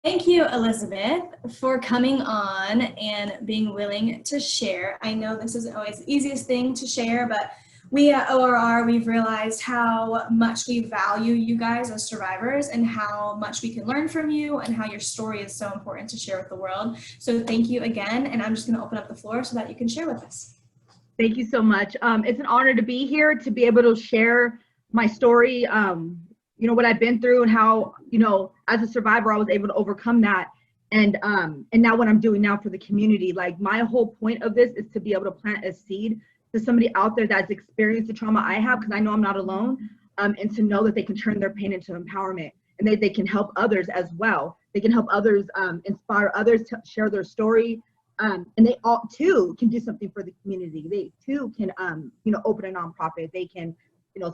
Thank you, Elizabeth, for coming on and being willing to share. I know this isn't always the easiest thing to share, but we at ORR, we've realized how much we value you guys as survivors and how much we can learn from you and how your story is so important to share with the world. So thank you again, and I'm just going to open up the floor so that you can share with us. Thank you so much. It's an honor to be here, to be able to share my story, what I've been through and how, as a survivor, I was able to overcome that. And now what I'm doing now for the community, like my whole point of this is to be able to plant a seed to somebody out there that's experienced the trauma I have, because I know I'm not alone, and to know that they can turn their pain into empowerment and they can help others as well. They can help others, inspire others to share their story. And they all too can do something for the community. They too can, open a nonprofit. They can,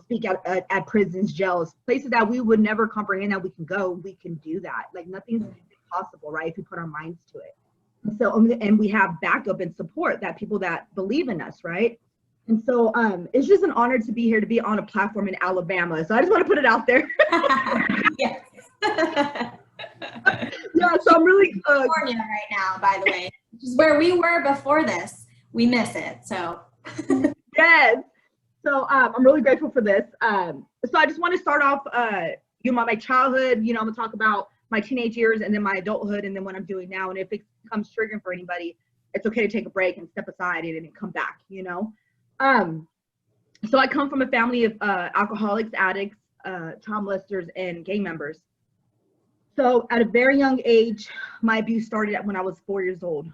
speak at prisons, jails, places that we would never comprehend that we can go. We can do that. Like nothing's impossible, right? If we put our minds to it. And so, and we have backup and support, that people that believe in us, right? And so, it's just an honor to be here, to be on a platform in Alabama. So I just want to put it out there. Yes. Yeah. So I'm really California right now, by the way, which is where we were before this. We miss it. So yes. So I'm really grateful for this. So I just want to start off, my childhood. I'm gonna talk about my teenage years and then my adulthood and then what I'm doing now. And if it becomes triggering for anybody, it's okay to take a break and step aside and then come back. So I come from a family of alcoholics, addicts, child molesters, and gang members. So at a very young age, my abuse started when I was 4 years old.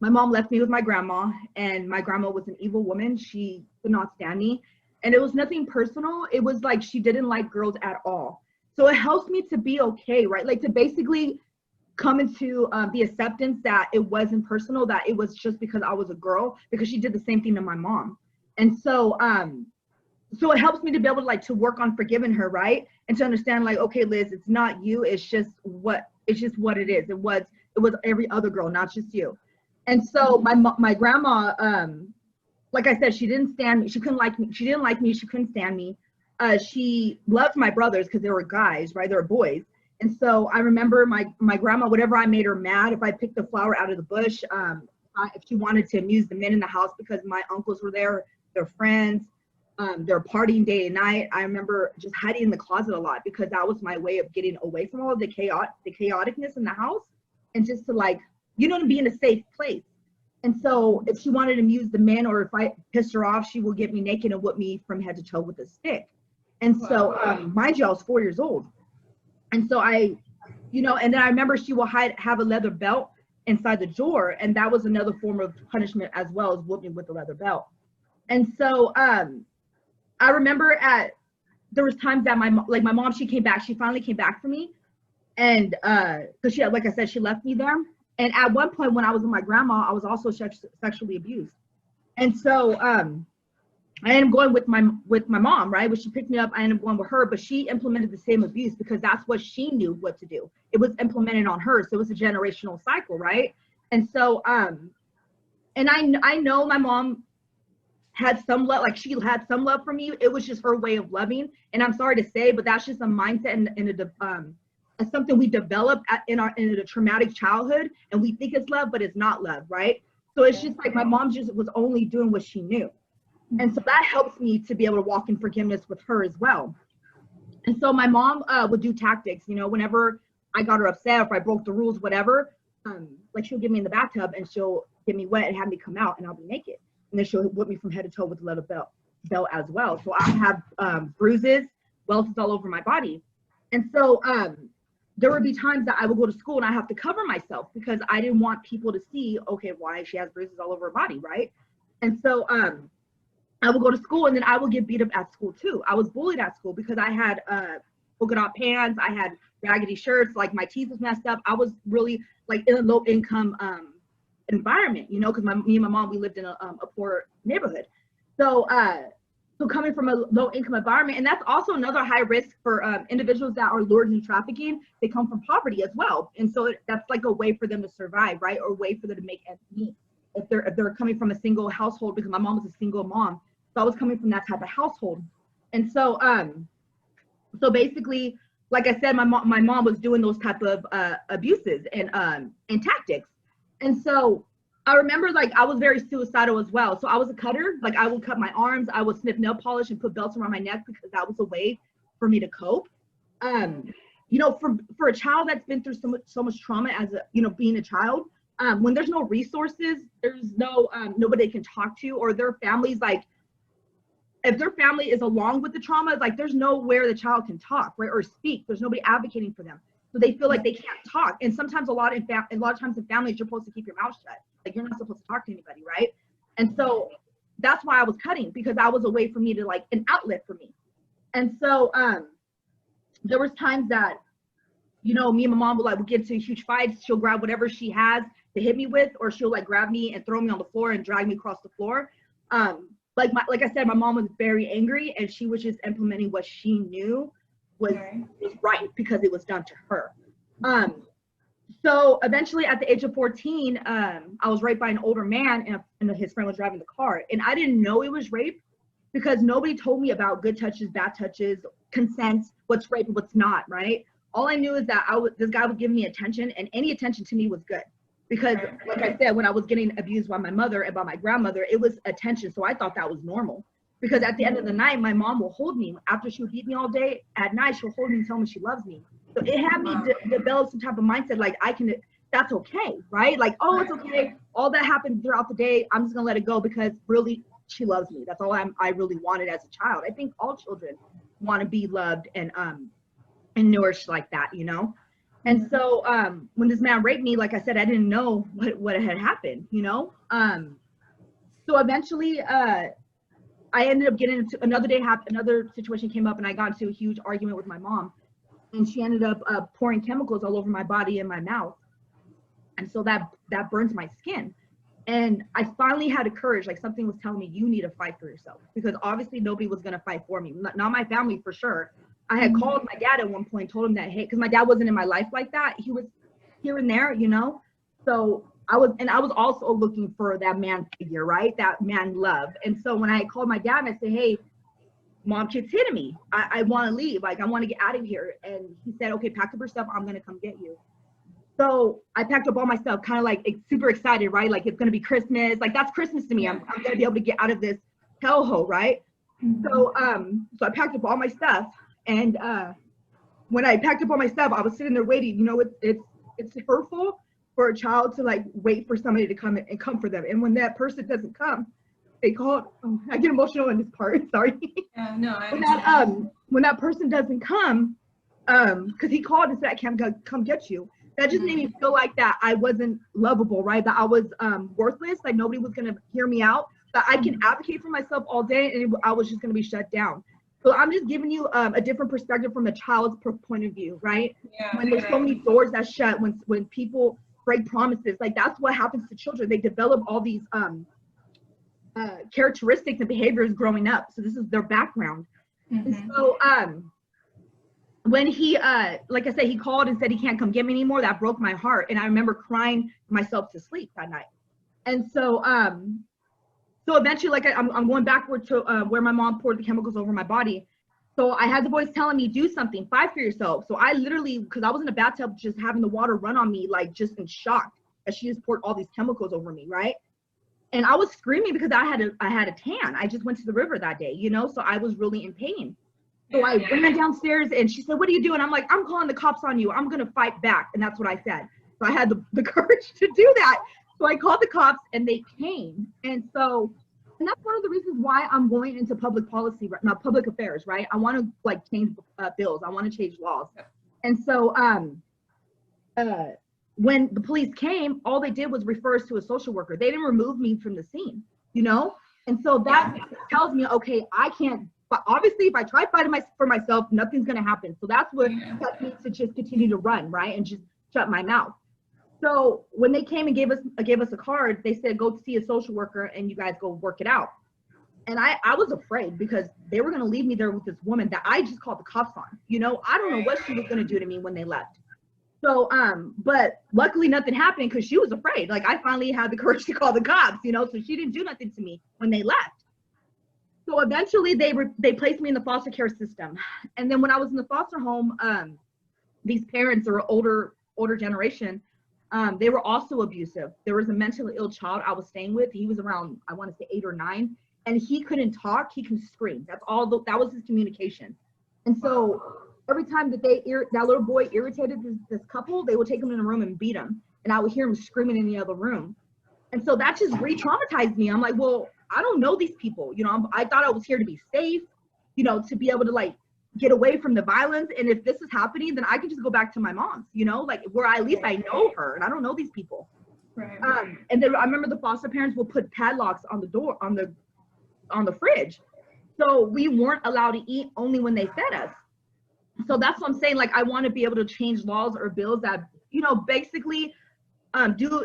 My mom left me with my grandma, and my grandma was an evil woman. She could not stand me. And it was nothing personal. It was like she didn't like girls at all. So it helps me to be okay, right? Like to basically come into the acceptance that it wasn't personal, that it was just because I was a girl, because she did the same thing to my mom. And so it helps me to be able to to work on forgiving her, right? And to understand okay, Liz, it's not you, it's just what it is. It was every other girl, not just you. And so my grandma, like I said, she didn't stand me. She couldn't like me. She didn't like me. She couldn't stand me. She loved my brothers because they were guys, right? They were boys. And so I remember my grandma, whatever I made her mad, if I picked a flower out of the bush, if she wanted to amuse the men in the house because my uncles were there, their friends, they're partying day and night. I remember just hiding in the closet a lot because that was my way of getting away from all of the chaoticness in the house, and just to to be in a safe place. And so if she wanted to amuse the men, or if I pissed her off, she would get me naked and whip me from head to toe with a stick. And so, mind you, I was 4 years old. And so and then I remember she will have a leather belt inside the drawer, and that was another form of punishment as well, as whooping with the leather belt. And so I remember there was times that my mom, she finally came back for me, and because she, like I said, she left me there. And at one point when I was with my grandma, I was also sexually abused. And so I ended up going with my mom, right? When she picked me up, I ended up going with her, but she implemented the same abuse because that's what she knew what to do. It was implemented on her. So it was a generational cycle, right? And so, and I know my mom had some love, she had some love for me. It was just her way of loving. And I'm sorry to say, but that's just a mindset and something we develop in a traumatic childhood, and we think it's love, but it's not love, right? So it's just my mom just was only doing what she knew. And so that helps me to be able to walk in forgiveness with her as well. And so my mom would do tactics, whenever I got her upset, if I broke the rules, whatever, she'll get me in the bathtub and she'll get me wet and have me come out and I'll be naked. And then she'll whip me from head to toe with a leather belt as well. So I have bruises, welts all over my body. And so there would be times that I would go to school and I have to cover myself because I didn't want people to see, okay, why she has bruises all over her body, right? And so I would go to school and then I would get beat up at school too. I was bullied at school because I had polka dot pants, I had raggedy shirts, my teeth was messed up. I was really in a low income environment, because me and my mom, we lived in a poor neighborhood. So coming from a low income environment, and that's also another high risk for individuals that are lured into trafficking. They come from poverty as well. And so that's a way for them to survive, right? Or a way for them to make ends meet. If they're coming from a single household, because my mom was a single mom. So I was coming from that type of household. And so, so basically like I said, my mom was doing those type of abuses and tactics. And so I remember like I was very suicidal as well. So I was a cutter. Like I would cut my arms, I would sniff nail polish and put belts around my neck because that was a way for me to cope. You know, for a child that's been through so much trauma as a, you know, being a child, when there's no resources, there's no nobody they can talk to, or their families, like if their family is along with the trauma, like there's nowhere the child can talk, right, or speak. There's nobody advocating for them, so they feel like they can't talk. And sometimes a lot of times in families, you're supposed to keep your mouth shut. Like you're not supposed to talk to anybody, right? And so that's why I was cutting, because that was a way for me to, like, an outlet for me. And so there was times that, you know, me and my mom would get into huge fights. She'll grab whatever she has to hit me with, or she'll like grab me and throw me on the floor and drag me across the floor. Like I said, my mom was very angry, and she was just implementing what she knew was right because it was done to her. So eventually at the age of 14, I was raped by an older man, and his friend was driving the car. And I didn't know it was rape because nobody told me about good touches, bad touches, consent, what's rape and what's not, right? All I knew is that this guy would give me attention, and any attention to me was good. Because like I said, when I was getting abused by my mother and by my grandmother, it was attention. So I thought that was normal. Because at the end of the night, my mom will hold me. After she would beat me all day, at night, she'll hold me and tell me she loves me. So it had me develop some type of mindset, like that's okay, right? Like, oh, it's okay. All that happened throughout the day, I'm just gonna let it go because really she loves me. That's all I really wanted as a child. I think all children want to be loved and nourished like that, you know? And so when this man raped me, like I said, I didn't know what had happened, you know? So eventually I ended up getting into another situation came up, and I got into a huge argument with my mom, and she ended up pouring chemicals all over my body and my mouth. And so that burns my skin. And I finally had the courage, like something was telling me, you need to fight for yourself, because obviously nobody was going to fight for me. Not my family for sure. I had called my dad at one point, told him that, hey, because my dad wasn't in my life like that. He was here and there, you know? So I was also looking for that man figure, right? That man love. And so when I called my dad and I said, hey, mom keeps hitting me. I want to leave. Like, I want to get out of here. And he said, okay, pack up your stuff. I'm going to come get you. So I packed up all my stuff, kind of like super excited, right? Like it's going to be Christmas. Like that's Christmas to me. I'm going to be able to get out of this hellhole, right? So I packed up all my stuff. And when I packed up all my stuff, I was sitting there waiting. You know, it's hurtful for a child to like wait for somebody to come and comfort them. And when that person doesn't come, they call. I get emotional in this part. Sorry. No. When that person doesn't come, because he called and said, "I can't come get you." That just made me feel like that I wasn't lovable, right? That I was worthless. Like nobody was gonna hear me out. That I can advocate for myself all day, and I was just gonna be shut down. So I'm just giving you a different perspective from a child's point of view, right? Yeah, when there's so many doors that shut, when people break promises, like that's what happens to children. They develop all these characteristics and behaviors growing up. So this is their background. And so when he, like I said, he called and said he can't come get me anymore, that broke my heart. And I remember crying myself to sleep that night. And so, so eventually, like I'm going backward to where my mom poured the chemicals over my body. So I had the voice telling me, do something, fight for yourself. So I literally, because I was in a bathtub, just having the water run on me, like just in shock, as she just poured all these chemicals over me, right? And I was screaming because I had a tan. I just went to the river that day, you know, so I was really in pain. So I ran downstairs, and she said, what are you doing? I'm like, I'm calling the cops on you. I'm going to fight back. And that's what I said. So I had the courage to do that. So I called the cops, and they came. And that's one of the reasons why I'm going into public policy, not public affairs, right? I want to like change bills. I want to change laws. And so when the police came, all they did was refer us to a social worker. They didn't remove me from the scene, you know? And so that tells me, okay, I can't, but obviously if I try fighting for myself, nothing's going to happen. So that's what got me to just continue to run, right? And just shut my mouth. So when they came and gave us a card, they said, go see a social worker and you guys go work it out. And I was afraid because they were going to leave me there with this woman that I just called the cops on. You know, I don't know what she was going to do to me when they left. So, but luckily nothing happened because she was afraid. Like I finally had the courage to call the cops, you know, so she didn't do nothing to me when they left. So eventually they placed me in the foster care system. And then when I was in the foster home, these parents are older generation. They were also abusive. There was a mentally ill child I was staying with. He was around, I want to say 8 or 9, and he couldn't talk. He could scream. That's all. That was his communication. And so every time that that little boy irritated this couple, they would take him in a room and beat him. And I would hear him screaming in the other room. And so that just re-traumatized me. I'm like, well, I don't know these people. You know, I thought I was here to be safe, you know, to be able to like get away from the violence. And if this is happening, then I can just go back to my mom's, you know, like where at least I know her, and I don't know these people. Right. And then I remember the foster parents will put padlocks on the door, on the fridge. So we weren't allowed to eat only when they fed us. So that's what I'm saying. Like, I want to be able to change laws or bills that, you know, basically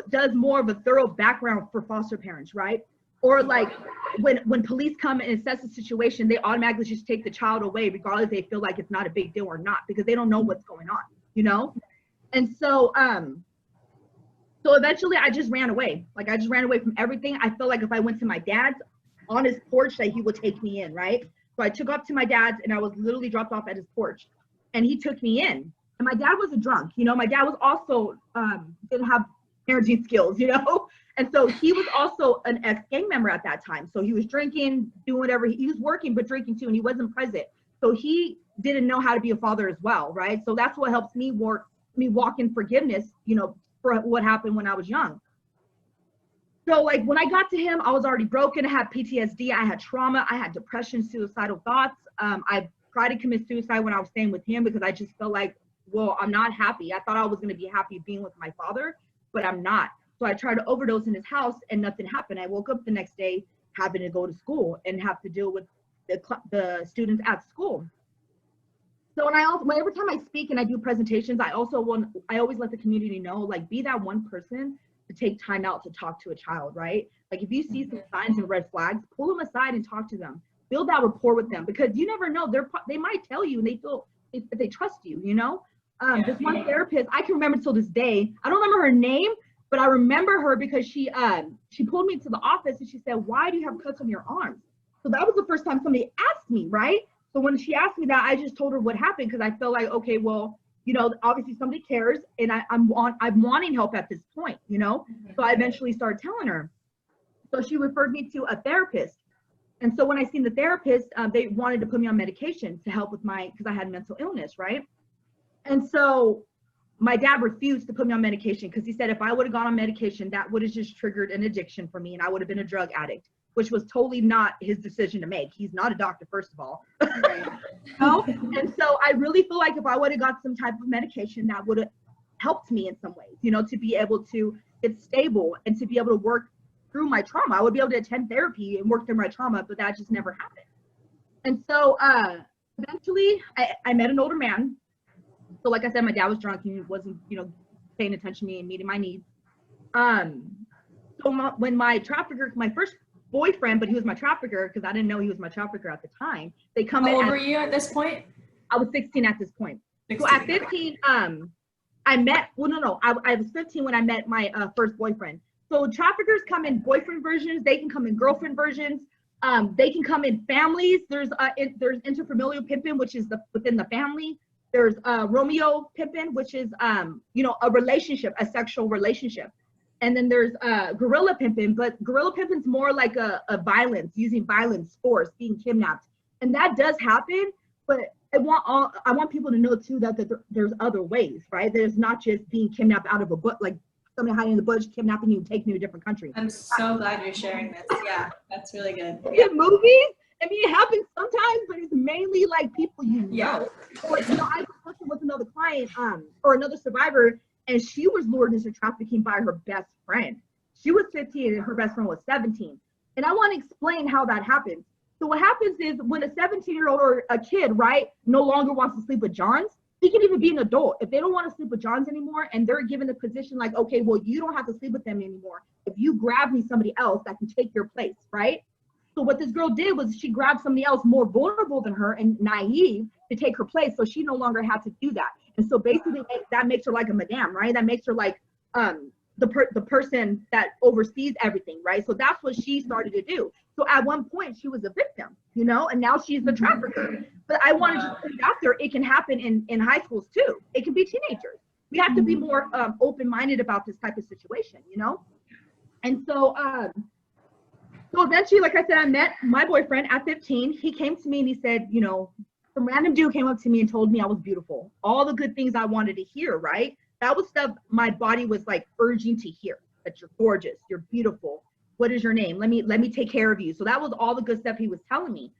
does more of a thorough background for foster parents, right? Or like when police come and assess a situation, they automatically just take the child away, regardless if they feel like it's not a big deal or not, because they don't know what's going on, you know? And so, so eventually I just ran away. Like, I just ran away from everything. I felt like if I went to my dad's on his porch, that he would take me in, right? So I took off to my dad's, and I was literally dropped off at his porch, and he took me in. And my dad was a drunk, you know? My dad was also, didn't have parenting skills, you know? And so he was also an ex-gang member at that time. So he was drinking, doing whatever. He was working, but drinking too, and he wasn't present. So he didn't know how to be a father as well, right? So that's what helps me walk in forgiveness, you know, for what happened when I was young. So like when I got to him, I was already broken. I had PTSD, I had trauma, I had depression, suicidal thoughts. I tried to commit suicide when I was staying with him because I just felt like, well, I'm not happy. I thought I was going to be happy being with my father, but I'm not. So I tried to overdose in his house and nothing happened. I woke up the next day having to go to school and have to deal with the students at school. So every time I speak and I do presentations, I always let the community know, like, be that one person to take time out to talk to a child, right? Like, if you see some signs and red flags, pull them aside and talk to them. Build that rapport with them, because you never know, they might tell you and they feel if they trust you, you know? This one therapist, I can remember till this day, I don't remember her name, but I remember her because she pulled me to the office and she said, why do you have cuts on your arms? So that was the first time somebody asked me, right? So when she asked me that, I just told her what happened, because I felt like, okay, well, you know, obviously somebody cares, and I'm wanting help at this point, you know? So I eventually started telling her. So she referred me to a therapist. And so when I seen the therapist, they wanted to put me on medication to help with because I had mental illness, right? And so my dad refused to put me on medication because he said if I would have gone on medication, that would have just triggered an addiction for me and I would have been a drug addict, which was totally not his decision to make. He's not a doctor, first of all. No? And so I really feel like if I would have got some type of medication, that would have helped me in some ways, you know, to be able to get stable and to be able to work through my trauma. I would be able to attend therapy and work through my trauma, but that just never happened. And so eventually I met an older man. So like I said, my dad was drunk. He wasn't, you know, paying attention to me and meeting my needs. So when my first boyfriend, but he was my trafficker because I didn't know he was my trafficker at the time. They come in. How old were you at this point? I was 16 at this point. 16. So at 15, I was 15 when I met my first boyfriend. So traffickers come in boyfriend versions. They can come in girlfriend versions. They can come in families. There's interfamilial pimping, which is within the family. There's Romeo pimping, which is you know, a relationship, a sexual relationship. And then there's guerrilla pimping, but guerrilla pimping is more like a violence, using violence, force, being kidnapped. And that does happen, but I want people to know too that there's other ways, right? There's not just being kidnapped out of a bush, like somebody hiding in the bush, kidnapping you and taking you to a different country. I'm so glad you're sharing this. Yeah, that's really good. Yeah. In movies, I mean, it happens sometimes, but it's mainly like people you know. Yeah. Or, you know, I was working with another client or another survivor, and she was lured into trafficking by her best friend. She was 15 and her best friend was 17. And I want to explain how that happens. So what happens is when a 17-year-old or a kid, right, no longer wants to sleep with Johns, he can even be an adult. If they don't want to sleep with Johns anymore and they're given the position like, okay, well, you don't have to sleep with them anymore. If you grab me somebody else that can take your place, right? So what this girl did was she grabbed somebody else more vulnerable than her and naive to take her place. So she no longer had to do that. And so basically that makes her like a madame, right? That makes her like the person that oversees everything, right? So that's what she started to do. So at one point she was a victim, you know, and now she's the trafficker. But I wanted to put it out there. It can happen in high schools too. It can be teenagers. We have to be more open-minded about this type of situation, you know? And so, so eventually, like I said, I met my boyfriend at 15. He came to me and he said, you know, some random dude came up to me and told me I was beautiful. All the good things I wanted to hear, right? That was stuff my body was like urging to hear, that you're gorgeous, you're beautiful. What is your name? Let me take care of you. So that was all the good stuff he was telling me.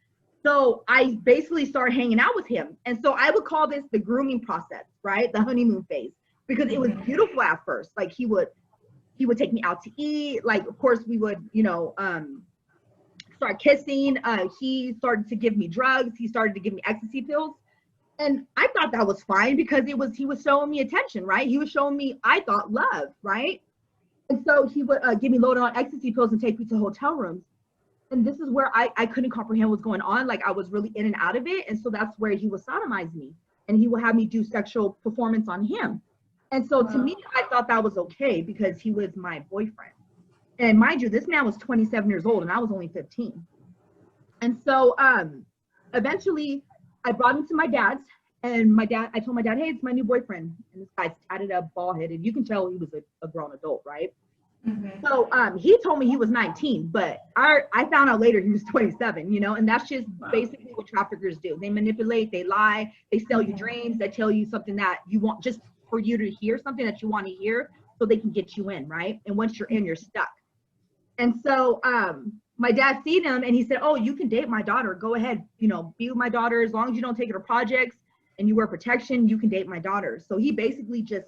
So I basically started hanging out with him. And so I would call this the grooming process, right? The honeymoon phase, because it was beautiful at first. Like he would take me out to eat. Like, of course we would, you know, start kissing. He started to give me drugs. He started to give me ecstasy pills. And I thought that was fine because he was showing me attention, right? He was showing me, I thought, love, right? And so he would give me loaded on ecstasy pills and take me to hotel rooms. And this is where I couldn't comprehend what's going on. Like I was really in and out of it. And so that's where he would sodomize me and he would have me do sexual performance on him. And so to me, I thought that was okay because he was my boyfriend. And mind you, this man was 27 years old and I was only 15. And so eventually I brought him to my dad's, and I told my dad, hey, it's my new boyfriend. And this guy's tatted up, bald headed. You can tell he was a grown adult, right? So he told me he was 19, but I found out later he was 27, you know, and that's just basically what traffickers do. They manipulate, they lie, they sell you dreams, they tell you something that you want, just for you to hear something that you want to hear so they can get you in, right? And once you're in, you're stuck. And so my dad seen him and he said, oh, you can date my daughter. Go ahead, you know, be with my daughter. As long as you don't take her to projects and you wear protection, you can date my daughter. So he basically just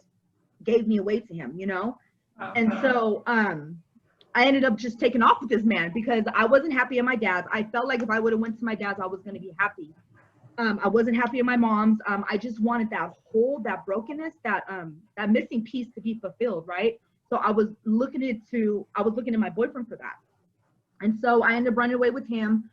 gave me away to him, you know? And so I ended up just taking off with this man because I wasn't happy at my dad's. I felt like if I would have went to my dad's, I was going to be happy. I wasn't happy at my mom's. I just wanted that hole, that brokenness, that missing piece to be fulfilled, right? So I was looking at my boyfriend for that. And so I ended up running away with him.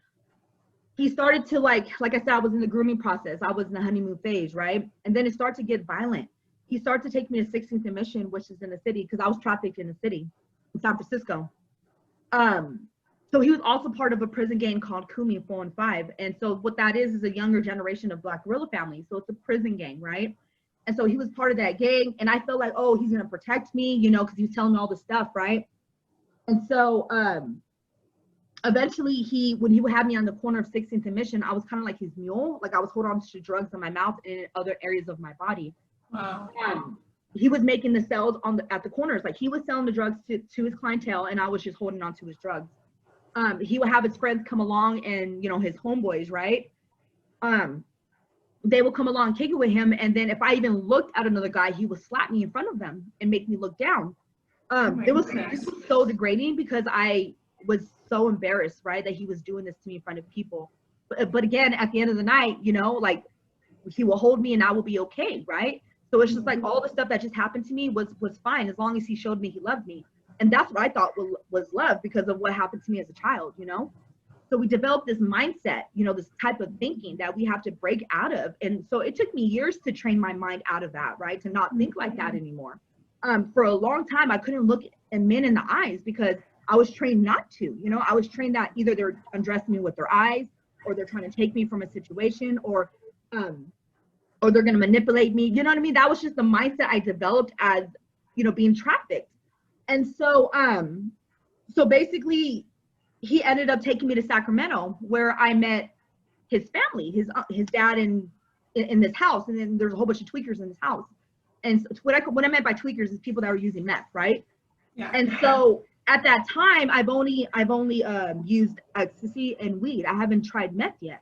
He started to like I said, I was in the grooming process. I was in the honeymoon phase, right? And then it started to get violent. He started to take me to 16th and Mission, which is in the city, because I was trafficked in the city, in San Francisco. So he was also part of a prison gang called Kumi 415. And so what that is a younger generation of Black guerrilla families. So it's a prison gang, right? And so he was part of that gang. And I felt like, oh, he's going to protect me, you know, because he was telling me all this stuff, right? And so eventually when he would have me on the corner of 16th and Mission, I was kind of like his mule. Like I was holding on to drugs in my mouth and in other areas of my body. Wow. He was making the sales at the corners. Like he was selling the drugs to his clientele and I was just holding on to his drugs. He would have his friends come along and, you know, his homeboys, right? They would come along, kick it with him. And then if I even looked at another guy, he would slap me in front of them and make me look down. This was so degrading because I was so embarrassed, right? That he was doing this to me in front of people. But again, at the end of the night, you know, like he will hold me and I will be okay, right? So it's just like all the stuff that just happened to me was fine as long as he showed me he loved me. And that's what I thought was love because of what happened to me as a child, you know? So we developed this mindset, you know, this type of thinking that we have to break out of. And so it took me years to train my mind out of that, right? To not think like that anymore. For a long time, I couldn't look at men in the eyes because I was trained not to, you know? I was trained that either they're undressing me with their eyes or they're trying to take me from a situation or they're going to manipulate me. You know what I mean? That was just the mindset I developed as, you know, being trafficked. And so, so basically he ended up taking me to Sacramento where I met his family, his dad in this house. And then there's a whole bunch of tweakers in this house. And so what I meant by tweakers is people that were using meth, right? Yeah. And so at that time, I've only used ecstasy and weed. I haven't tried meth yet.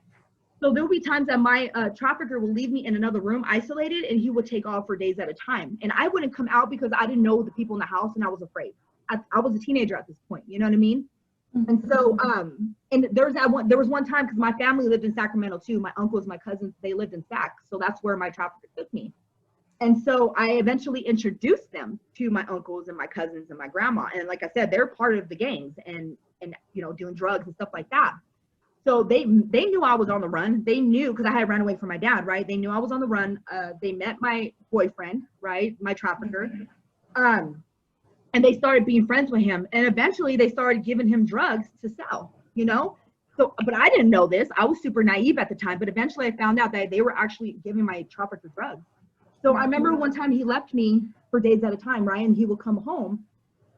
So there will be times that my trafficker will leave me in another room isolated and he would take off for days at a time. And I wouldn't come out because I didn't know the people in the house and I was afraid. I was a teenager at this point, you know what I mean? And so, and there was one time because my family lived in Sacramento too. My uncles, my cousins, they lived in Sac. So that's where my trafficker took me. And so I eventually introduced them to my uncles and my cousins and my grandma. And like I said, they're part of the gangs and you know, doing drugs and stuff like that. So they knew I was on the run. They knew because I had run away from my dad, right? They knew I was on the run. They met my boyfriend, right? My trafficker. and they started being friends with him, and eventually they started giving him drugs to sell, you know. So, but I didn't know this. I was super naive at the time, but eventually I found out that they were actually giving my trafficker drugs. So I remember one time he left me for days at a time, right? And he would come home,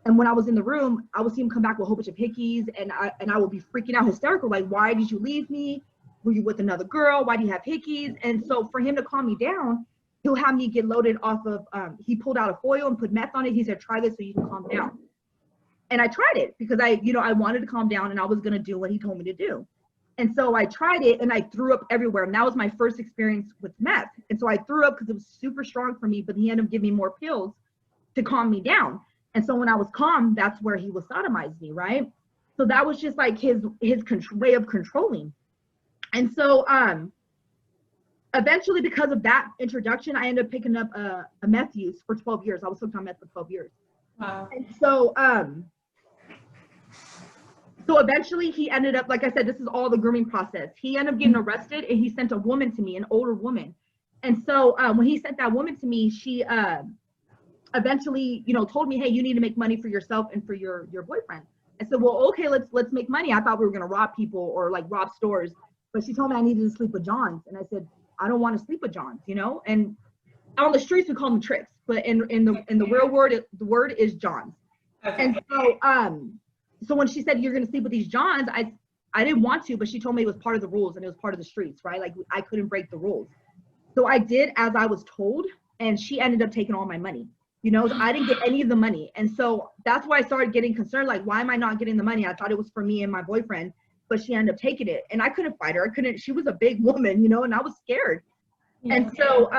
and when I was in the room, I would see him come back with a whole bunch of hickeys, and I would be freaking out, hysterical, like, why did you leave me? Were you with another girl? Why do you have hickeys? And so for him to calm me down, he'll have me get loaded off of, he pulled out a foil and put meth on it. He said, try this so you can calm down. And I tried it because I wanted to calm down, and I was going to do what he told me to do. And so I tried it, and I threw up everywhere. And that was my first experience with meth. And so I threw up because it was super strong for me, but he ended up giving me more pills to calm me down. And so when I was calm, that's where he would sodomize me, right? So that was just like his way of controlling. And so eventually, because of that introduction, I ended up picking up a meth use for 12 years. I was hooked on meth for 12 years. Wow. And so so eventually he ended up, like I said, this is all the grooming process. He ended up getting arrested, and he sent a woman to me, an older woman. And so when he sent that woman to me, she eventually, told me, hey, you need to make money for yourself and for your boyfriend. I said, well, okay, let's make money. I thought we were gonna rob people or like rob stores, but she told me I needed to sleep with Johns, and I said, I don't want to sleep with Johns, And on the streets we call them tricks, but in the real word, the word is Johns. Okay. And so when she said you're gonna sleep with these Johns, I didn't want to, but she told me it was part of the rules and it was part of the streets, right? Like I couldn't break the rules. So I did as I was told, and she ended up taking all my money. So I didn't get any of the money. And so that's why I started getting concerned, like, why am I not getting the money? I thought it was for me and my boyfriend, but she ended up taking it. And I couldn't fight her. She was a big woman, and I was scared. Yeah. And so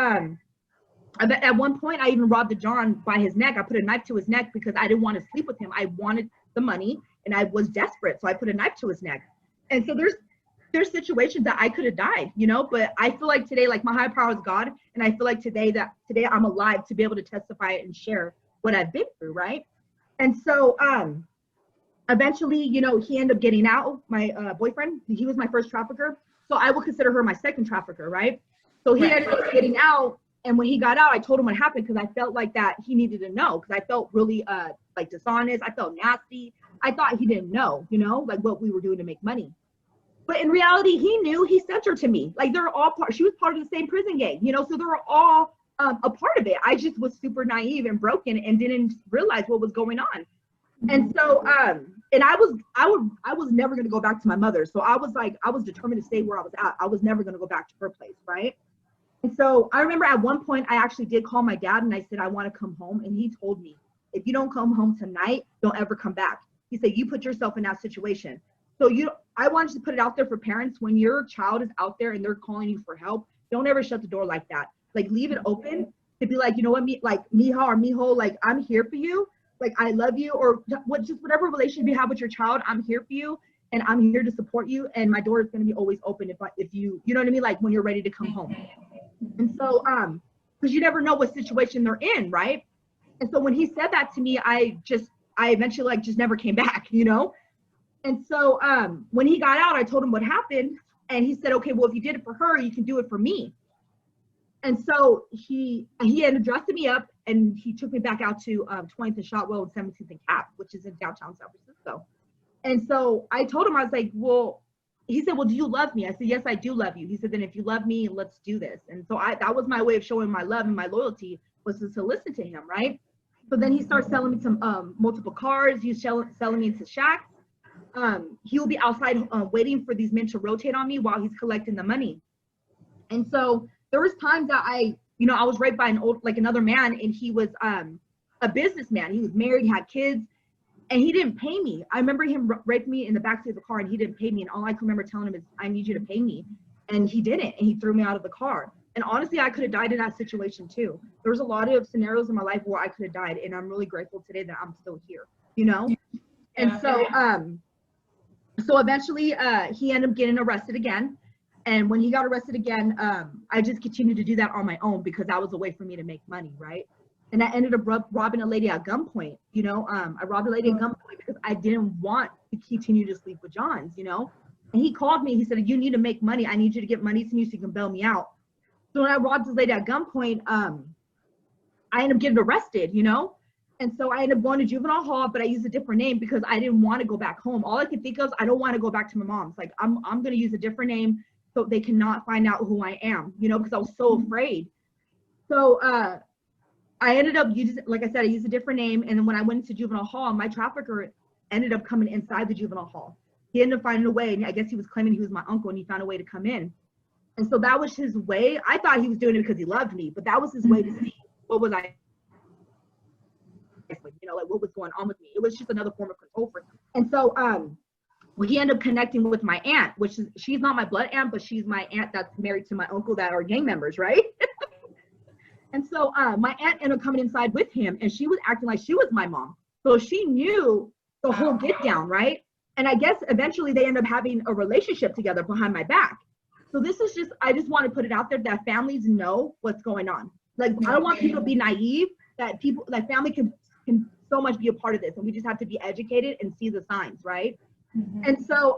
at one point I even robbed a John by his neck. I put a knife to his neck because I didn't want to sleep with him. I wanted the money and I was desperate. So I put a knife to his neck. And so there's situations that I could have died, but I feel like today, like my higher power is God. And I feel like today I'm alive to be able to testify and share what I've been through. Right. And so, eventually, he ended up getting out, my boyfriend. He was my first trafficker. So I would consider her my second trafficker. Right. So he ended up getting out. And when he got out, I told him what happened because I felt like that he needed to know, because I felt really like dishonest. I felt nasty. I thought he didn't know, like what we were doing to make money. But in reality, he knew. He sent her to me. Like they're all part. She was part of the same prison gang, so they were all a part of it. I just was super naive and broken and didn't realize what was going on. And so, and I was never going to go back to my mother. So I was determined to stay where I was at. I was never going to go back to her place. Right. And so I remember at one point I actually did call my dad and I said, I want to come home. And he told me, if you don't come home tonight, don't ever come back. He said, you put yourself in that situation. So I wanted to put it out there for parents. When your child is out there and they're calling you for help, don't ever shut the door like that. Like leave it open to be like, you know what, like mija or mijo, like I'm here for you. Like I love you, or just whatever relationship you have with your child, I'm here for you and I'm here to support you. And my door is going to be always open if you know what I mean? Like when you're ready to come home. And so, because you never know what situation they're in, right? And so when he said that to me, I eventually like just never came back, And so when he got out, I told him what happened, and he said, okay, well, if you did it for her, you can do it for me. And so he ended up dressing me up, and he took me back out to 20th and Shotwell and 17th and Cap, which is in downtown San Francisco. And so I told him, I was like, well, he said, well, do you love me? I said, yes, I do love you. He said, then if you love me, let's do this. And so that was my way of showing my love and my loyalty, was to listen to him, right? So then he started selling me some multiple cars. He was selling me into shacks. He will be outside waiting for these men to rotate on me while he's collecting the money. And so there was times that I was raped by another man, and he was a businessman. He was married, had kids, and he didn't pay me. I remember him raped me in the backseat of the car, and he didn't pay me. And all I can remember telling him is, I need you to pay me. And he didn't, and he threw me out of the car. And honestly, I could have died in that situation too. There was a lot of scenarios in my life where I could have died, and I'm really grateful today that I'm still here, Yeah. And so eventually he ended up getting arrested again. And when he got arrested again, I just continued to do that on my own because that was a way for me to make money, right? And I ended up robbing a lady at gunpoint, I robbed a lady at gunpoint because I didn't want to continue to sleep with Johns, And he called me, he said, you need to make money. I need you to get money to me so you can bail me out. So when I robbed this lady at gunpoint, I ended up getting arrested, And so I ended up going to juvenile hall, but I used a different name because I didn't want to go back home. All I could think of, I don't want to go back to my mom's. Like, I'm going to use a different name so they cannot find out who I am, you know, because I was so afraid. So I ended up using, like I said, I used a different name. And then when I went to juvenile hall, my trafficker ended up coming inside the juvenile hall. He ended up finding a way, and I guess he was claiming he was my uncle, and he found a way to come in. And so that was his way. I thought he was doing it because he loved me, but that was his way to see what was I, you know, like what was going on with me. It was just another form of control for him. And so well, he ended up connecting with my aunt, which is, she's not my blood aunt, but she's my aunt that's married to my uncle that are gang members, right? And so my aunt ended up coming inside with him, and she was acting like she was my mom. So she knew the whole get down, right? And I guess eventually they end up having a relationship together behind my back. So this is just, I just want to put it out there that families know what's going on. Like, I don't want people to be naive, that people, like family can so much be a part of this, and we just have to be educated and see the signs, right? And so,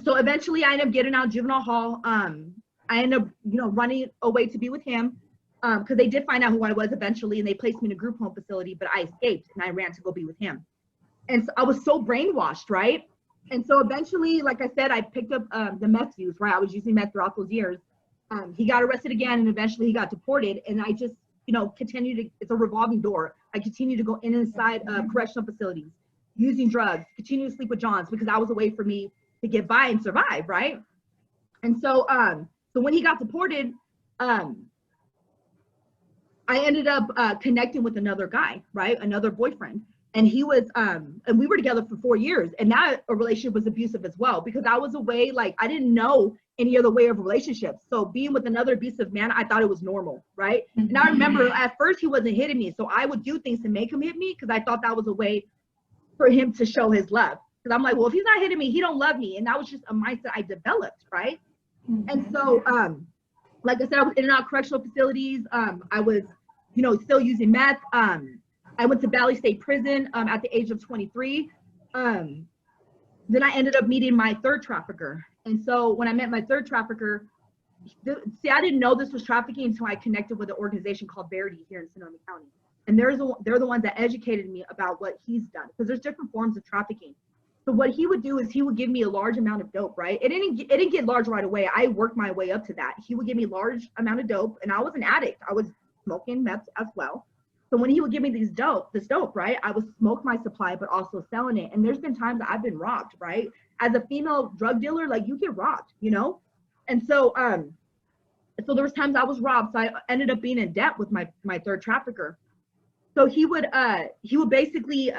so eventually I ended up getting out of juvenile hall. I ended up, you know, running away to be with him because they did find out who I was eventually, and they placed me in a group home facility, but I escaped and I ran to go be with him. And so I was so brainwashed, right? And so eventually, like I said, I picked up the meth use, right? I was using meth throughout those years. He got arrested again, and eventually he got deported. And I just, you know, continued to, it's a revolving door. I continued to go in and inside correctional facilities, using drugs, continue to sleep with Johns, because that was a way for me to get by and survive, right? And so, so when he got deported, I ended up connecting with another guy, right? Another boyfriend. And he was, and we were together for 4 years, and that relationship was abusive as well, because that was a way, like, I didn't know any other way of relationships. So being with another abusive man, I thought it was normal, right? And I remember at first he wasn't hitting me, so I would do things to make him hit me, because I thought that was a way for him to show his love. Because I'm like, well, if he's not hitting me, he don't love me. And that was just a mindset I developed, right? And so, like I said, I was in and out of correctional facilities. I was, you know, still using meth. I went to Valley State Prison at the age of 23. Then I ended up meeting my third trafficker. And so when I met my third trafficker, see, I didn't know this was trafficking until I connected with an organization called Verity here in Sonoma County. And they're the ones that educated me about what he's done, because there's different forms of trafficking. So what he would do is he would give me a large amount of dope, right? It didn't get large right away. I worked my way up to that. He would give me large amount of dope, and I was an addict. I was smoking meth as well. So when he would give me this dope, right, I would smoke my supply, but also selling it. And there's been times that I've been robbed, right? As a female drug dealer, like, you get robbed, you know? And so, so there was times I was robbed. So I ended up being in debt with my third trafficker. So he would basically,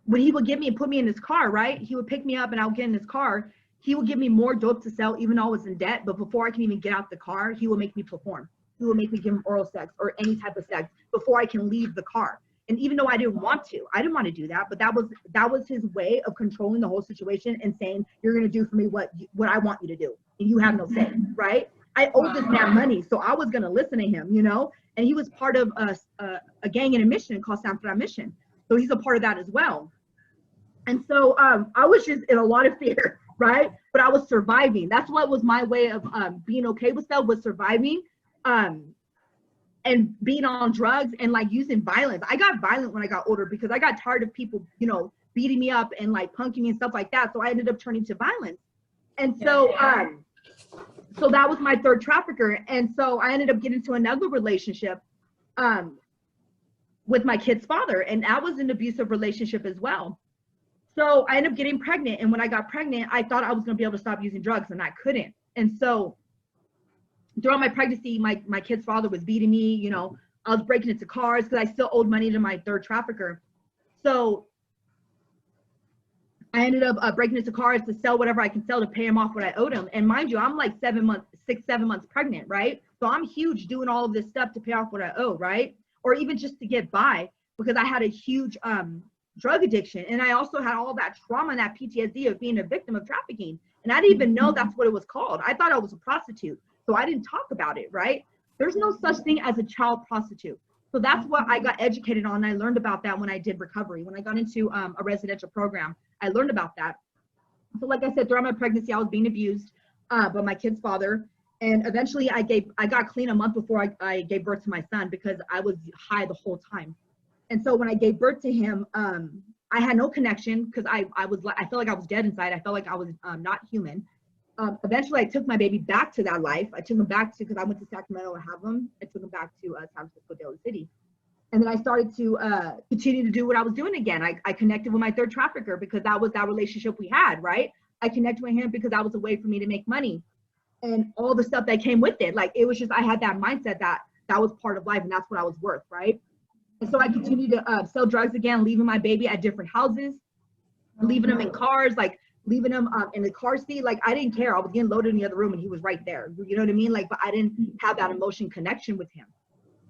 when he would get me and put me in his car, right? He would pick me up and I would get in his car. He would give me more dope to sell, even though I was in debt. But before I can even get out the car, he would make me perform. He would make me give him oral sex or any type of sex before I can leave the car. And even though I didn't want to do that, but that was his way of controlling the whole situation and saying, you're going to do for me what I want you to do, and you have no say, right? I owed this man money, so I was going to listen to him, you know? And he was part of a gang in a mission called Sanford Mission. So he's a part of that as well. And so I was just in a lot of fear, right? But I was surviving. That's what was my way of being okay with stuff, was surviving. And being on drugs and like using violence. I got violent when I got older because I got tired of people, you know, beating me up and like punking me and stuff like that. So I ended up turning to violence. And so, so that was my third trafficker. And so I ended up getting into another relationship with my kid's father. And that was an abusive relationship as well. So I ended up getting pregnant. And when I got pregnant, I thought I was going to be able to stop using drugs, and I couldn't. And so throughout my pregnancy, my kid's father was beating me, you know, I was breaking into cars because I still owed money to my third trafficker. So I ended up breaking into cars to sell whatever I can sell to pay him off what I owed him. And mind you, I'm like 7 months pregnant, right? So I'm huge doing all of this stuff to pay off what I owe, right? Or even just to get by, because I had a huge drug addiction. And I also had all that trauma and that PTSD of being a victim of trafficking. And I didn't even know that's what it was called. I thought I was a prostitute. So I didn't talk about it, right? There's no such thing as a child prostitute. So that's what I got educated on. I learned about that when I did recovery. When I got into a residential program, I learned about that. So like I said, throughout my pregnancy, I was being abused by my kid's father. And eventually I got clean a month before I gave birth to my son because I was high the whole time. And so when I gave birth to him, I had no connection because I felt like I was dead inside. I felt like I was not human. Eventually I took my baby back to that life. I took him back to, because I went to Sacramento to have him. I took him back to San Francisco, Daly City. And then I started to continue to do what I was doing again. I connected with my third trafficker because that was that relationship we had, right? I connected with him because that was a way for me to make money. And all the stuff that came with it. Like, it was just, I had that mindset that was part of life and that's what I was worth, right? And so I continued to sell drugs again, leaving my baby at different houses, leaving him in cars, like leaving him in the car seat. Like, I didn't care. I was getting loaded in the other room and he was right there. You know what I mean? Like, but I didn't have that emotion connection with him.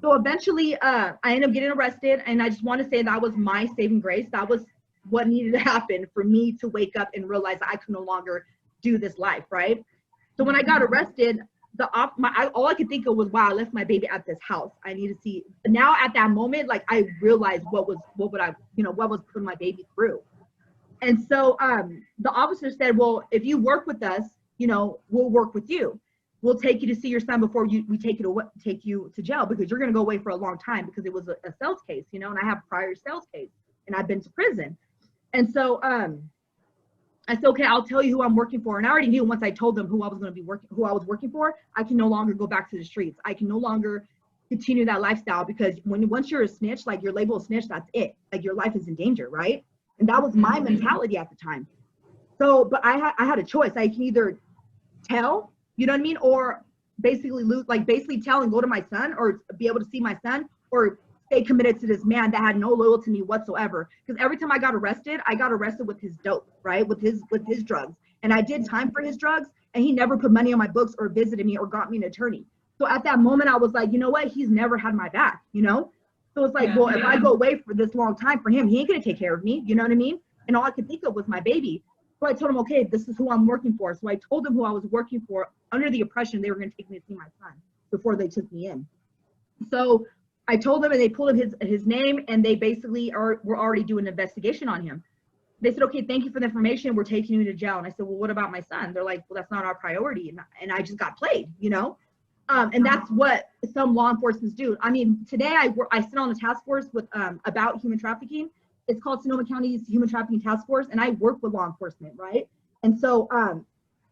So eventually I ended up getting arrested, and I just want to say that was my saving grace. That was what needed to happen for me to wake up and realize I could no longer do this life, right? So when I got arrested, all I could think of was, wow, I left my baby at this house. I need to see. Now at that moment, like, I realized what was putting my baby through. And so the officer said, well, if you work with us, we'll work with you. We'll take you to see your son before we take you to jail, because you're going to go away for a long time, because it was a sales case, and I have prior sales case and I've been to prison. And so I said, okay, I'll tell you who I'm working for. And I already knew, once I told them who I was working for, I can no longer go back to the streets. I can no longer continue that lifestyle, because once you're a snitch, like, you're labeled a snitch, that's it. Like, your life is in danger, right? And that was my mentality at the time. So, but I had a choice. I can either tell, you know what I mean? Or basically tell and go to my son, or be able to see my son, or stay committed to this man that had no loyalty to me whatsoever. Because every time I got arrested with his dope, right? With his drugs. And I did time for his drugs, and he never put money on my books or visited me or got me an attorney. So at that moment I was like, you know what? He's never had my back, So it's like, well, if I go away for this long time for him, he ain't gonna take care of me, you know what I mean? And all I could think of was my baby. So I told him, okay, this is who I'm working for. So I told them who I was working for, under the impression they were gonna take me to see my son before they took me in. So I told them, and they pulled up his name, and they basically were already doing an investigation on him. They said, okay, thank you for the information. We're taking you to jail. And I said, well, what about my son? They're like, well, that's not our priority. And I just got played, And that's what some law enforcement do. I mean, today I sit on a task force with about human trafficking. It's called Sonoma County's Human Trafficking Task Force, and I work with law enforcement, right? And so,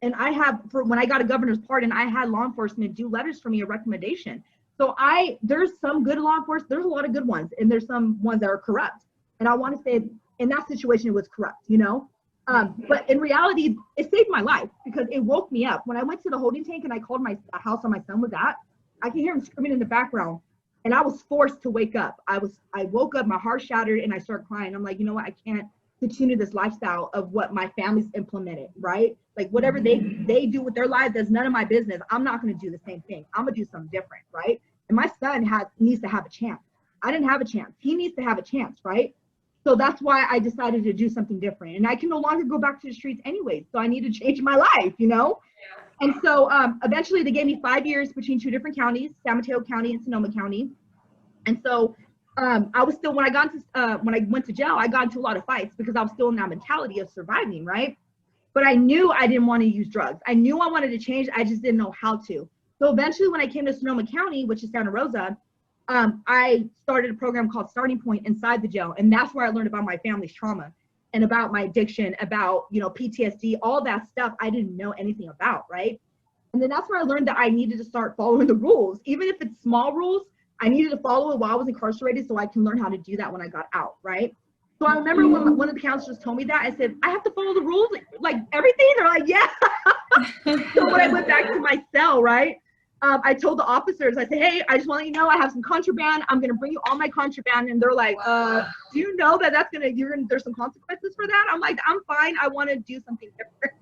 and I have, when I got a governor's pardon, I had law enforcement do letters for me, a recommendation. So there's some good law enforcement, there's a lot of good ones, and there's some ones that are corrupt. And I want to say, in that situation, it was corrupt, But in reality, it saved my life, because it woke me up. When I went to the holding tank and I called the house where my son was at, I could hear him screaming in the background, and I was forced to wake up. I woke up, my heart shattered, and I started crying. I'm like, you know what? I can't continue this lifestyle of what my family's implemented, right? Like, whatever they do with their lives, that's none of my business. I'm not going to do the same thing. I'm going to do something different, right? And my son needs to have a chance. I didn't have a chance. He needs to have a chance, right? So that's why I decided to do something different. And I can no longer go back to the streets anyways. So I need to change my life, And so eventually they gave me 5 years between two different counties, San Mateo County and Sonoma County. And so I was still, when I went to jail, I got into a lot of fights, because I was still in that mentality of surviving, right? But I knew I didn't want to use drugs. I knew I wanted to change. I just didn't know how to. So eventually when I came to Sonoma County, which is Santa Rosa, I started a program called Starting Point inside the jail. And that's where I learned about my family's trauma and about my addiction, about, PTSD, all that stuff I didn't know anything about, right? And then that's where I learned that I needed to start following the rules. Even if it's small rules, I needed to follow it while I was incarcerated, so I can learn how to do that when I got out, right? So I remember when one of the counselors told me that, I said, I have to follow the rules, like everything? They're like, yeah. So when I went back to my cell, right? I told the officers, I said, hey, I just want to let you know I have some contraband. I'm going to bring you all my contraband. And they're like, do you know that there's some consequences for that? I'm like, I'm fine. I want to do something different.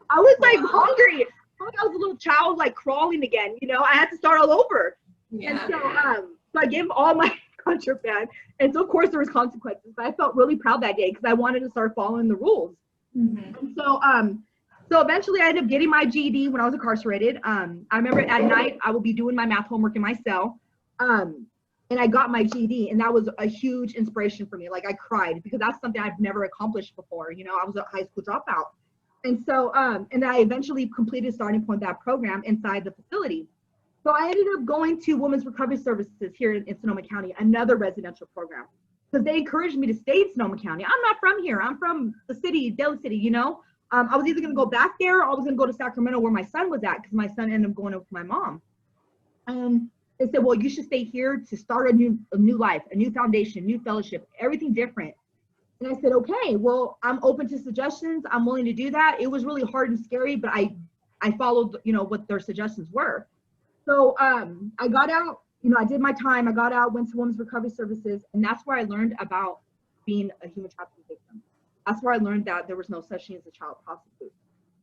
I was like hungry. I was a little child, like crawling again. I had to start all over. Yeah. And so I gave them all my contraband. And so of course there was consequences, but I felt really proud that day, because I wanted to start following the rules. Mm-hmm. And so eventually I ended up getting my GED when I was incarcerated. I remember at night I would be doing my math homework in my cell. And I got my GED, and that was a huge inspiration for me. Like, I cried, because that's something I've never accomplished before. I was a high school dropout. And so, and then I eventually completed starting point that program inside the facility. So I ended up going to Women's Recovery Services here in Sonoma County, another residential program, because they encouraged me to stay in Sonoma County. I'm not from here. I'm from the city, Dale City, you know. I was either going to go back there or I was going to go to Sacramento where my son was at, because my son ended up going with my mom. They said, well, you should stay here to start a new life, a new foundation, new fellowship, everything different. And I said, okay, well, I'm open to suggestions. I'm willing to do that. It was really hard and scary, but I followed, you know, what their suggestions were. So I got out, you know, I did my time. I got out, went to Women's Recovery Services, and that's where I learned about being a human trafficking victim. That's where I learned that there was no such thing as a child prostitute.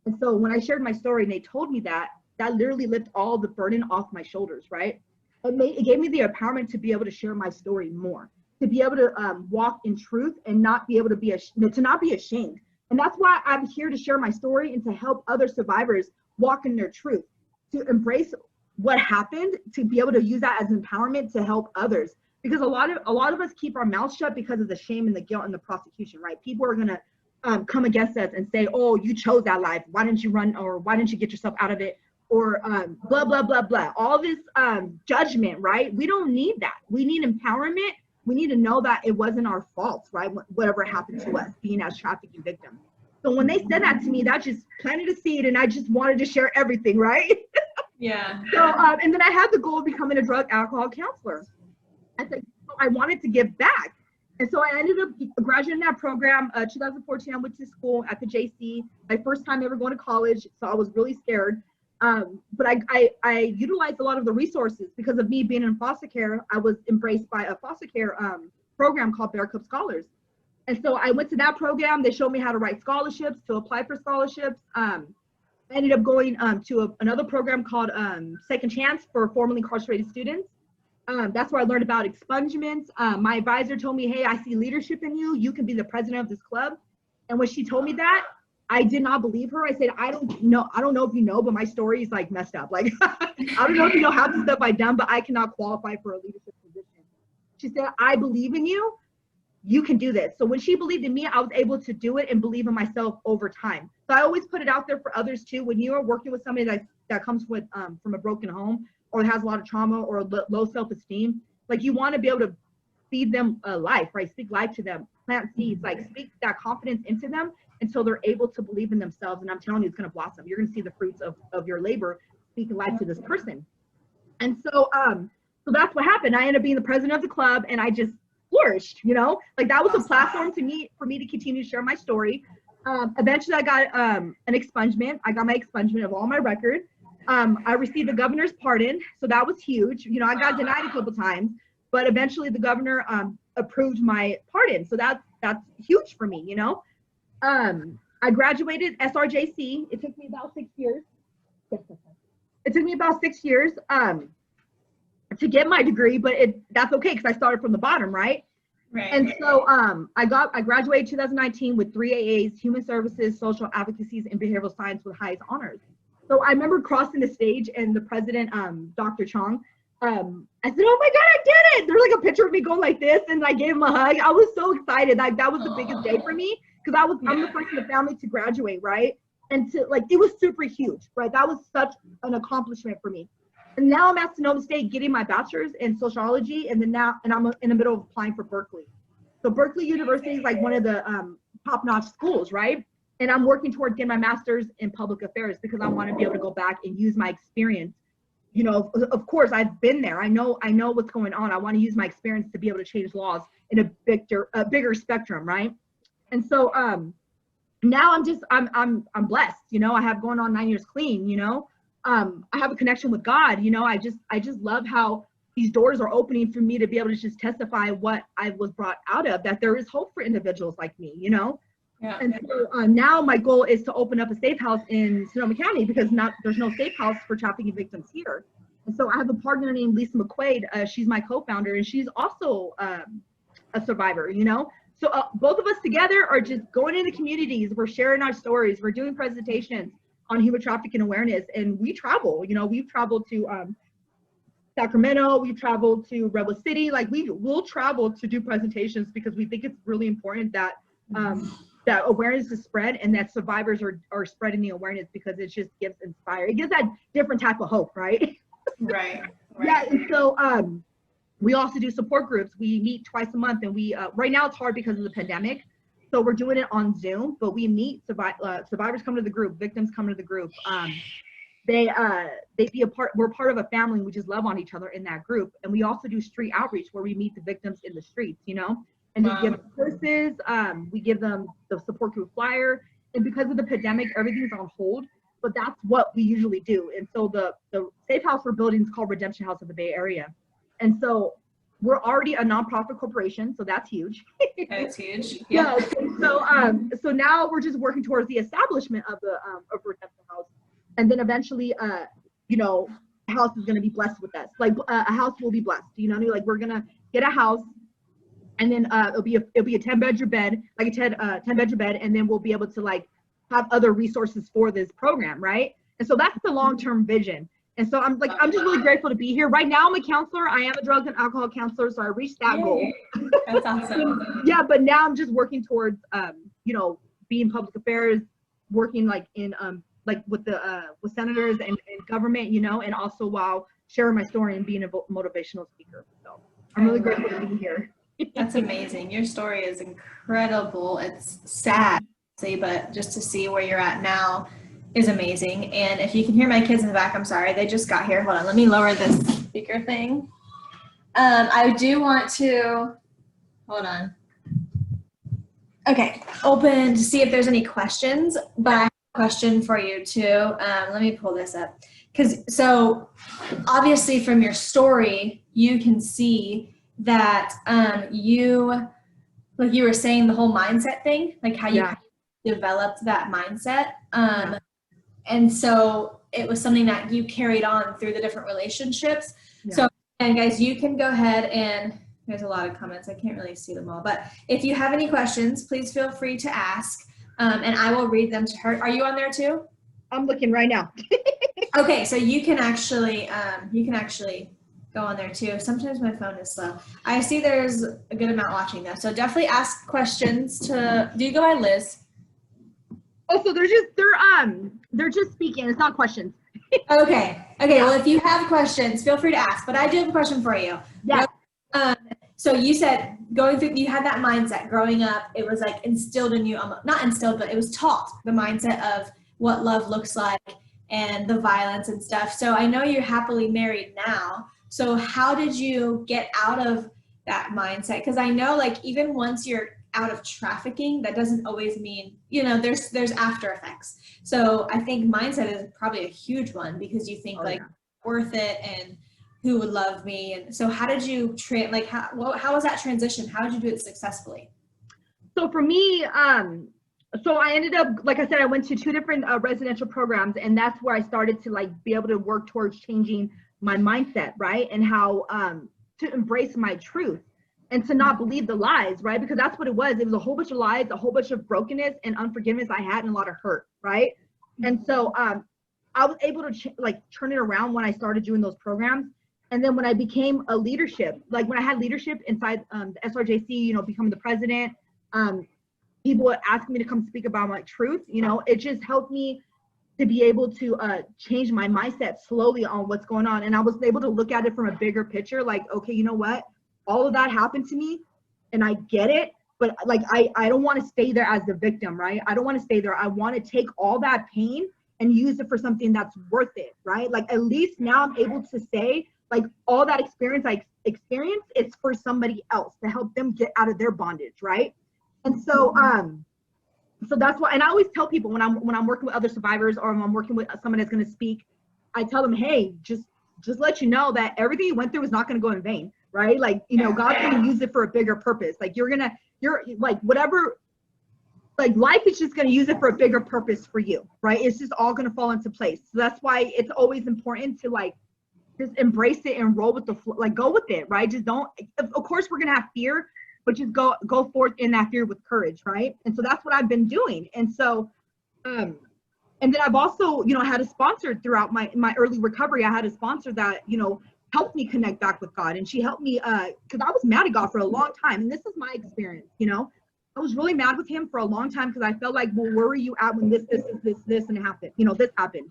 And so when I shared my story and they told me that, that literally lifted all the burden off my shoulders, right? It gave me the empowerment to be able to share my story more, to be able to walk in truth and not be able to be to not be ashamed. And that's why I'm here to share my story and to help other survivors walk in their truth, to embrace what happened, to be able to use that as empowerment to help others. Because a lot of us keep our mouths shut because of the shame and the guilt and the prosecution, right? People are gonna come against us and say, oh, you chose that life, why didn't you run, or why didn't you get yourself out of it, or blah, blah, blah, blah. All this judgment, right? We don't need that. We need empowerment. We need to know that it wasn't our fault, right? Whatever happened to us being as trafficking victims. So when they said that to me, that just planted a seed, and I just wanted to share everything, right? Yeah. So, and then I had the goal of becoming a drug alcohol counselor. I said, I wanted to give back. And so I ended up graduating that program. 2014, I went to school at the JC, my first time ever going to college. So I was really scared. But I utilized a lot of the resources because of me being in foster care. I was embraced by a foster care program called Bear Cup Scholars. And so I went to that program. They showed me how to write scholarships, to apply for scholarships. I ended up going to another program called Second Chance for formerly incarcerated students. That's where I learned about expungements. My advisor told me, hey, I see leadership in you. You can be the president of this club. And when she told me that, I did not believe her. I said, I don't know if you know, but my story is like messed up. Like, I don't know if you know half the stuff I've done, but I cannot qualify for a leadership position. She said, I believe in you. You can do this. So when she believed in me, I was able to do it and believe in myself over time. So I always put it out there for others too. When you are working with somebody that comes with from a broken home or has a lot of trauma or low self-esteem, like you want to be able to feed them life, right? Speak life to them, plant seeds, like speak that confidence into them until they're able to believe in themselves. And I'm telling you, it's going to blossom. You're going to see the fruits of your labor speaking life to this person. And so, so that's what happened. I ended up being the president of the club, and I just flourished, you know, like that was a platform for me to continue to share my story. Eventually I got an expungement. I got my expungement of all my records. I received the governor's pardon. So that was huge. You know, I got denied a couple times, but eventually the governor approved my pardon. So that's huge for me, you know. I graduated SRJC. It took me about 6 years. It took me about 6 years to get my degree, but that's okay because I started from the bottom, right? Right. And so I graduated 2019 with 3 AAs, Human Services, Social Advocacies, and Behavioral Science with highest honors. So I remember crossing the stage and the president, Dr. Chong, I said, oh my God, I did it. There's like a picture of me going like this, and I gave him a hug. I was so excited. Like that was the biggest day for me because I'm the first in the family to graduate, right? And to like, it was super huge, right? That was such an accomplishment for me. And now I'm at Sonoma State getting my bachelor's in sociology, and then I'm in the middle of applying for Berkeley. So Berkeley University is like one of the top-notch schools, right? And I'm working towards getting my master's in public affairs because I want to be able to go back and use my experience. You know, of course, I've been there. I know what's going on. I want to use my experience to be able to change laws in a bigger spectrum, right? And so now I'm blessed. You know, I have going on 9 years clean. You know, I have a connection with God. You know, I just love how these doors are opening for me to be able to just testify what I was brought out of. That there is hope for individuals like me. You know. Yeah. And so now my goal is to open up a safe house in Sonoma County because there's no safe house for trafficking victims here. And so I have a partner named Lisa McQuaid. She's my co-founder, and she's also a survivor, you know? So both of us together are just going into communities. We're sharing our stories. We're doing presentations on human trafficking awareness, and we travel. You know, we've traveled to Sacramento, we've traveled to Rebel City. Like we'll travel to do presentations because we think it's really important that that awareness is spread, and that survivors are spreading the awareness, because it just gives it gives that different type of hope, right? Right. Yeah. And so we also do support groups. We meet twice a month, and we right now it's hard because of the pandemic, so we're doing it on Zoom, but we meet. Survivors come to the group, victims come to the group. They be a part, we're part of a family, and we just love on each other in that group. And we also do street outreach, where we meet the victims in the streets, you know, and we give them courses, we give them the support group flyer. And because of the pandemic, everything's on hold, but that's what we usually do. And so the safe house we're building is called Redemption House of the Bay Area. And so we're already a nonprofit corporation, so that's huge. That's huge. Yeah. So now we're just working towards the establishment of the of Redemption House. And then eventually, you know, a house is going to be blessed with us. Like a house will be blessed. You know what I mean? Like we're going to get a house, and then it'll be a 10-bedroom bed, like a 10-bedroom bed, and then we'll be able to like have other resources for this program, right? And so that's the long-term vision. And so I'm just really grateful to be here. Right now I'm a counselor. I am a drugs and alcohol counselor, so I reached that goal. That's awesome. Yeah, but now I'm just working towards, you know, being public affairs, working like in like with the with senators and government, you know, and also while sharing my story and being a motivational speaker. So I'm really grateful to be here. That's amazing. Your story is incredible. It's sad, but just to see where you're at now is amazing. And if you can hear my kids in the back, I'm sorry, they just got here. Hold on, let me lower this speaker thing. I do want to, hold on. Okay, open to see if there's any questions, but I have a question for you too. Let me pull this up. So obviously from your story, you can see that you, like you were saying, the whole mindset thing, like how you developed that mindset. And so it was something that you carried on through the different relationships. Yeah. So, and guys, you can go ahead and there's a lot of comments. I can't really see them all, but if you have any questions, please feel free to ask, and I will read them to her. Are you on there too? I'm looking right now. Okay, so you can actually go on there too. Sometimes my phone is slow. I see there's a good amount watching though, so definitely ask questions to. Do you go by Liz? Oh, so they're just speaking. It's not questions. Okay. Well, if you have questions, feel free to ask. But I do have a question for you. Yeah. So you said going through, you had that mindset growing up. It was like instilled in you, not instilled, but it was taught, the mindset of what love looks like and the violence and stuff. So I know you're happily married now. So how did you get out of that mindset? Because I know, like, even once you're out of trafficking, that doesn't always mean, you know, there's after effects. So I think mindset is probably a huge one, because you think worth it and who would love me. And so how did you how was that transition? How did you do it successfully? So for me, so I ended up, like I said, I went to 2 different residential programs, and that's where I started to like be able to work towards changing my mindset, right? And how to embrace my truth and to not believe the lies, right? Because that's what it was. It was a whole bunch of lies, a whole bunch of brokenness and unforgiveness I had, and a lot of hurt, right? And so I was able to turn it around when I started doing those programs. And then when I became a leadership, like when I had leadership inside the SRJC, you know, becoming the president, people would ask me to come speak about my truth. You know, it just helped me to be able to change my mindset slowly on what's going on. And I was able to look at it from a bigger picture, like, okay, you know what? All of that happened to me and I get it, but like, I don't want to stay there as the victim, right? I don't want to stay there. I want to take all that pain and use it for something that's worth it, right? Like, at least now I'm able to say, like, all that experience I experienced, it's for somebody else to help them get out of their bondage, right? And so, so that's why, and I always tell people when I'm working with other survivors, or when I'm working with someone that's going to speak, I tell them, hey, just let you know that everything you went through is not going to go in vain, right? Like, you know, God's going to use it for a bigger purpose. Like, you're like, whatever, like, life is just going to use it for a bigger purpose for you, right? It's just all going to fall into place. So that's why it's always important to, like, just embrace it and roll with the flow, like, go with it, right? Just don't, of course we're going to have fear, but just go forth in that fear with courage, right? And so that's what I've been doing. And so, and then I've also, you know, had a sponsor throughout my early recovery. I had a sponsor that, you know, helped me connect back with God. And she helped me, because I was mad at God for a long time. And this is my experience, you know. I was really mad with him for a long time because I felt like, well, where were you at when this and it happened? You know, this happened.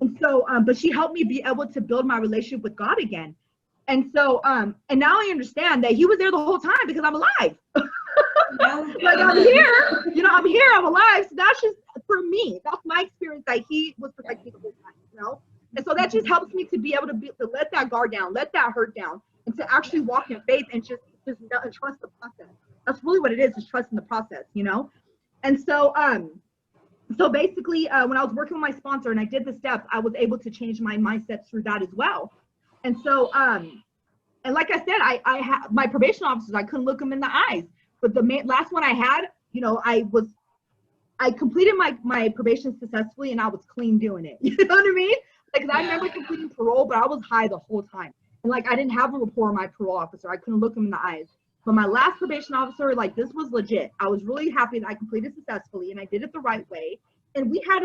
And so, but she helped me be able to build my relationship with God again. And so, and now I understand that he was there the whole time because I'm alive. Like I'm here, you know, I'm here, I'm alive. So that's just for me. That's my experience, that he was protecting me the whole time, you know? And so that just helps me to be able to let that guard down, let that hurt down, and to actually walk in faith and just trust the process. That's really what it is trusting the process, you know? And so, so basically, when I was working with my sponsor and I did the steps, I was able to change my mindset through that as well. And so, and like I said, I had my probation officers, I couldn't look them in the eyes. But the last one I had, you know, I completed my probation successfully and I was clean doing it. You know what I mean? Like, I remember completing parole, but I was high the whole time. And like, I didn't have a rapport with my parole officer. I couldn't look him in the eyes. But my last probation officer, like, this was legit. I was really happy that I completed successfully and I did it the right way. And we had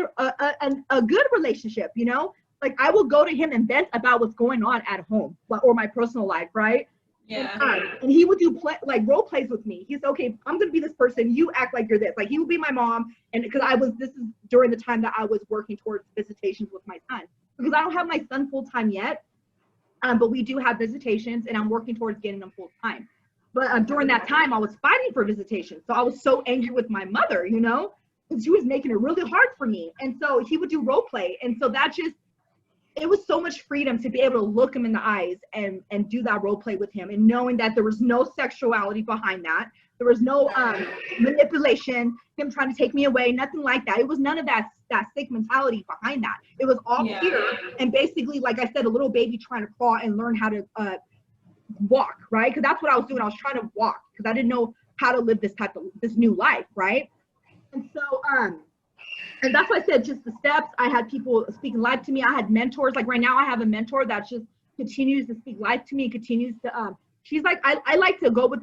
a good relationship, you know? Like, I will go to him and vent about what's going on at home or my personal life, right? Yeah. And he would do role plays with me. He's okay, I'm gonna be this person, you act like you're this. Like, he would be my mom, and because this is during the time that I was working towards visitations with my son. Because I don't have my son full time yet, but we do have visitations and I'm working towards getting them full time. But during that time, I was fighting for visitation. So I was so angry with my mother, you know, because she was making it really hard for me. And so he would do role play. And so that just, it was so much freedom to be able to look him in the eyes and do that role play with him, and knowing that there was no sexuality behind that. There was no manipulation, him trying to take me away, nothing like that. It was none of that sick mentality behind that. It was all fear. And basically, like I said, a little baby trying to crawl and learn how to walk, right? Because that's what I was doing. I was trying to walk because I didn't know how to live this new life, right? And so, and that's why I said just the steps. I had people speaking life to me. I had mentors. Like right now, I have a mentor that just continues to speak life to me, continues to, she's like, I like to go with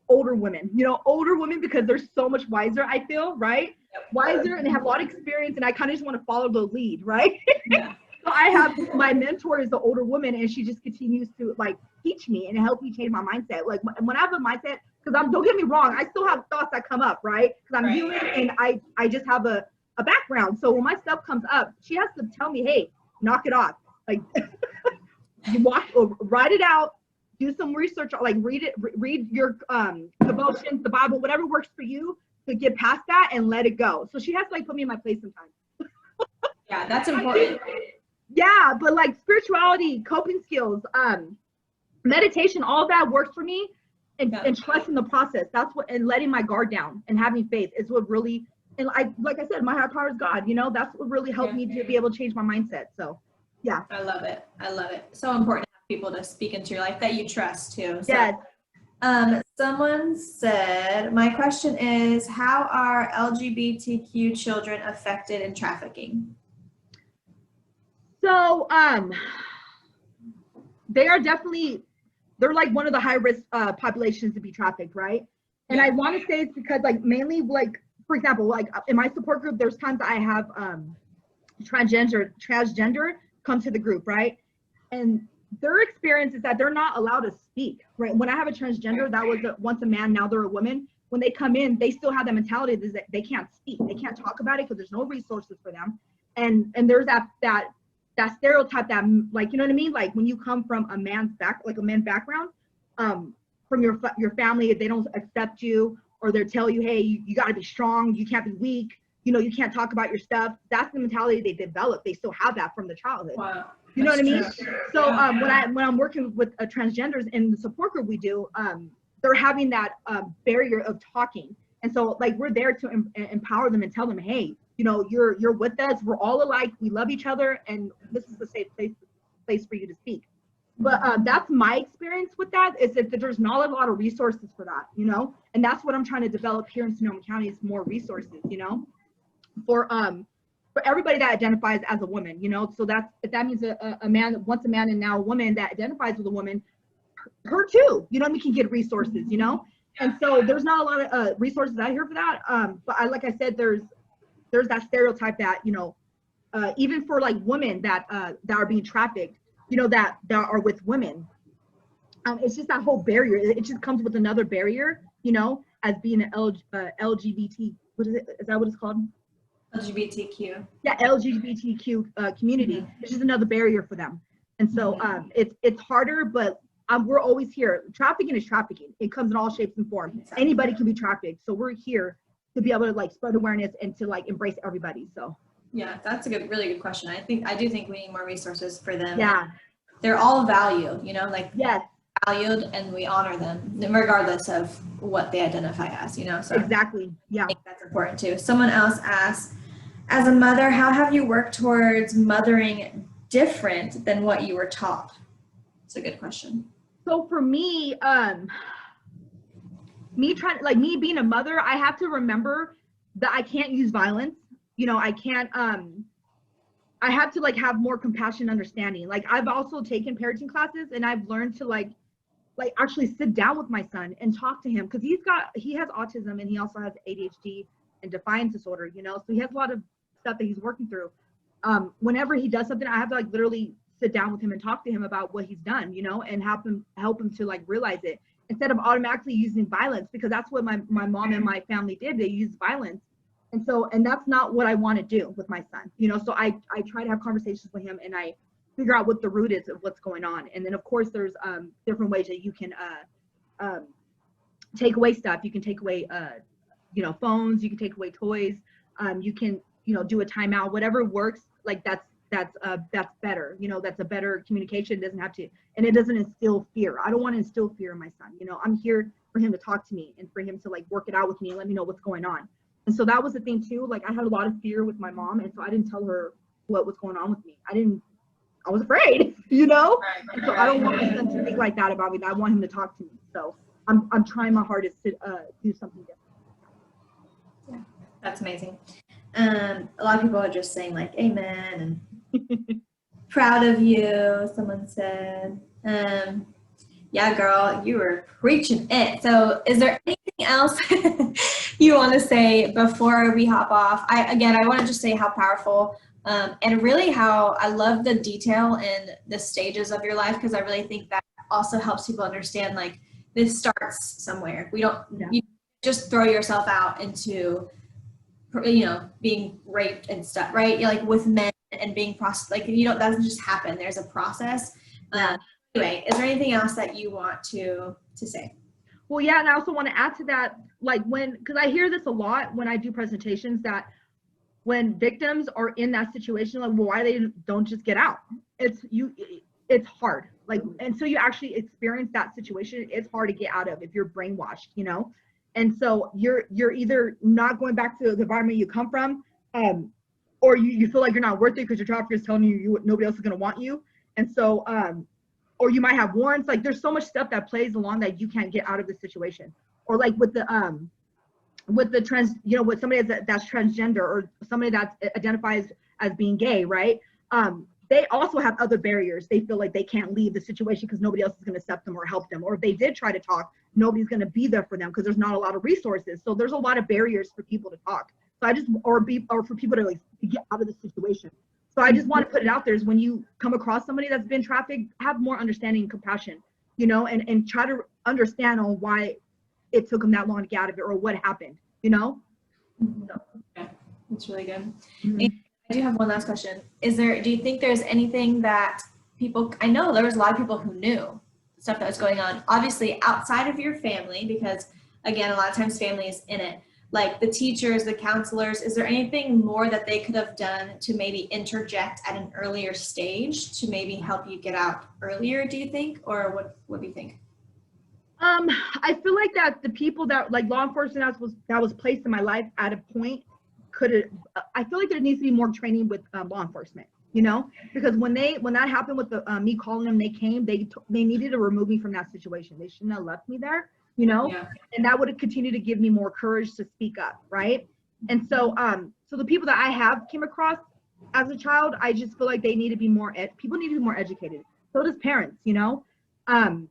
older women, you know, older women, because they're so much wiser, I feel, right? Wiser, and they have a lot of experience, and I kind of just want to follow the lead, right? Yeah. So I have my mentor is the older woman, and she just continues to like teach me and help me change my mindset. Like when I have a mindset, because don't get me wrong, I still have thoughts that come up, right? Because I'm human, and I just have a background. So when my stuff comes up, she has to tell me, hey, knock it off. Like you write it out, do some research, like read your devotions, the Bible, whatever works for you to get past that and let it go. So she has to like put me in my place sometimes. Yeah, that's important. Yeah, but like spirituality, coping skills, meditation, all that works for me, and trusting the process. That's what, and letting my guard down and having faith is what really, and like I said, my higher power is God, you know, that's what really helped me to be able to change my mindset. So yeah. I love it. I love it. So important to have people to speak into your life that you trust too. So, yes. Someone said, my question is, how are LGBTQ children affected in trafficking? So they are definitely, they're like one of the high risk populations to be trafficked, right? And I want to say it's because like mainly like, for example, like in my support group, there's times I have transgender come to the group, right? And their experience is that they're not allowed to speak, right? When I have a transgender, that was once a man, now they're a woman. When they come in, they still have that mentality that they can't speak, they can't talk about it because there's no resources for them. And there's that stereotype that, like, you know what I mean? Like when you come from a man's background, from your family, if they don't accept you, or they'll tell you, hey, you got to be strong, you can't be weak, you know, you can't talk about your stuff. That's the mentality they develop. They still have that from the childhood. Wow. You know what I mean? So when I'm working with transgenders in the support group we do, they're having that barrier of talking. And so like we're there to empower them and tell them, hey, you know, you're with us, we're all alike, we love each other, and this is the safe place for you to speak. But that's my experience with that, is that there's not a lot of resources for that, you know? And that's what I'm trying to develop here in Sonoma County, is more resources, you know, for everybody that identifies as a woman, you know? So that means a man, once a man and now a woman that identifies with a woman, her too, you know, we can get resources, you know? And so there's not a lot of resources out here for that. But like I said, there's that stereotype that, you know, even for like women that are being trafficked, you know, that are with women, it's just that whole barrier. It just comes with another barrier, you know, as being an LGBT, what is it? Is that what it's called? LGBTQ. Yeah, LGBTQ community. It's just another barrier for them. And so it's harder, but we're always here. Trafficking is trafficking. It comes in all shapes and forms. Exactly. Anybody can be trafficked. So we're here to be able to like spread awareness and to like embrace everybody. So yeah, that's a really good question. I do think we need more resources for them. Yeah. They're all valued, you know, like Yes. valued, and we honor them regardless of what they identify as, you know. So Exactly. Yeah. I think that's important too. Someone else asked, as a mother, how have you worked towards mothering different than what you were taught? It's a good question. So for me, me being a mother, I have to remember that I can't use violence. You know, I can't, I have to like have more compassion and understanding. Like I've also taken parenting classes, and I've learned to like actually sit down with my son and talk to him, because he has autism, and he also has ADHD and defiance disorder, you know, so he has a lot of stuff that he's working through. Whenever he does something, I have to like literally sit down with him and talk to him about what he's done, you know, and help him to like realize it, instead of automatically using violence, because that's what my mom and my family did. They used violence. And that's not what I want to do with my son, you know. So I try to have conversations with him, and I figure out what the root is of what's going on. And then of course there's different ways that you can take away stuff. You can take away you know, phones, you can take away toys, you can, you know, do a timeout, whatever works. Like that's better, you know. That's a better communication. It doesn't have to, and it doesn't instill fear. I don't want to instill fear in my son, you know. I'm here for him to talk to me and for him to like work it out with me and let me know what's going on. And so that was the thing too. Like I had a lot of fear with my mom, and so I didn't tell her what was going on with me. I was afraid, you know. And so I don't want my son to think like that about me. I want him to talk to me. So I'm trying my hardest to do something different. Yeah, that's amazing. A lot of people are just saying like amen and proud of you, someone said. Yeah, girl, you were preaching it. So is there anything else you want to say before we hop off? I want to just say how powerful and really how I love the detail and the stages of your life, because I really think that also helps people understand like this starts somewhere. You just throw yourself out into, you know, being raped and stuff, right? You're like with men and being like, you know, that doesn't just happen. There's a process. Anyway, is there anything else that you want to say? Well, yeah, and I also want to add to that, like because I hear this a lot when I do presentations, that when victims are in that situation, like, well, why they don't just get out? It's hard. Like, and so you actually experience that situation. It's hard to get out of if you're brainwashed, you know? And so you're either not going back to the environment you come from, or you feel like you're not worth it because your trafficker is telling you nobody else is going to want you. And so, or you might have warrants. Like there's so much stuff that plays along that you can't get out of the situation. Or like with the trans, you know, with somebody that's transgender, or somebody that identifies as being gay, right? They also have other barriers. They feel like they can't leave the situation because nobody else is going to accept them or help them. Or if they did try to talk, nobody's going to be there for them because there's not a lot of resources. So there's a lot of barriers for people to talk. So or for people to like to get out of the situation. So I just want to put it out there, is when you come across somebody that's been trafficked, have more understanding and compassion, you know, and try to understand on why it took them that long to get out of it, or what happened, you know? So, yeah, that's really good. Mm-hmm. I do have one last question. Do you think there's anything that people, I know there was a lot of people who knew stuff that was going on, obviously outside of your family, because again, a lot of times family is in it, like the teachers, the counselors. Is there anything more that they could have done to maybe interject at an earlier stage to maybe help you get out earlier, do you think? Or what do you think? I feel like that the people that, like law enforcement that was placed in my life at a point I feel like there needs to be more training with law enforcement, you know, because when that happened with me calling them, they came, they needed to remove me from that situation. They shouldn't have left me there, you know. Yeah. And that would have continued to give me more courage to speak up, right? And so so the people that I have came across as a child, I just feel like they need to be people need to be more educated. So does parents, you know, and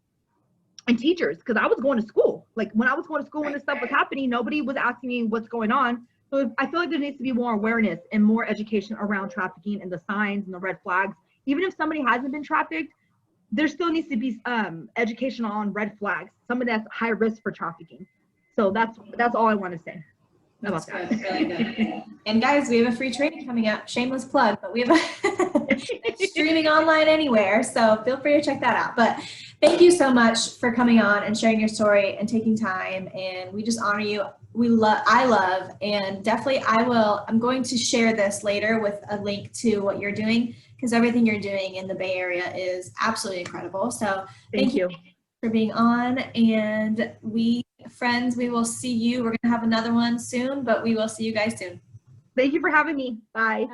teachers, because I was going to school. Like when I was going to school, when this stuff was happening, nobody was asking me what's going on. So I feel like there needs to be more awareness and more education around trafficking and the signs and the red flags. Even if somebody hasn't been trafficked, there still needs to be education on red flags, somebody that's high risk for trafficking. So that's all I want to say about That's that. good, really good. And guys, we have a free training coming up. Shameless plug, but we have it's streaming online anywhere, so feel free to check that out. But thank you so much for coming on and sharing your story and taking time. And we just honor you. I love, and definitely I'm going to share this later with a link to what you're doing, because everything you're doing in the Bay Area is absolutely incredible. So Thank you for being on, and friends, we will see you. We're going to have another one soon, but we will see you guys soon. for having me. Bye.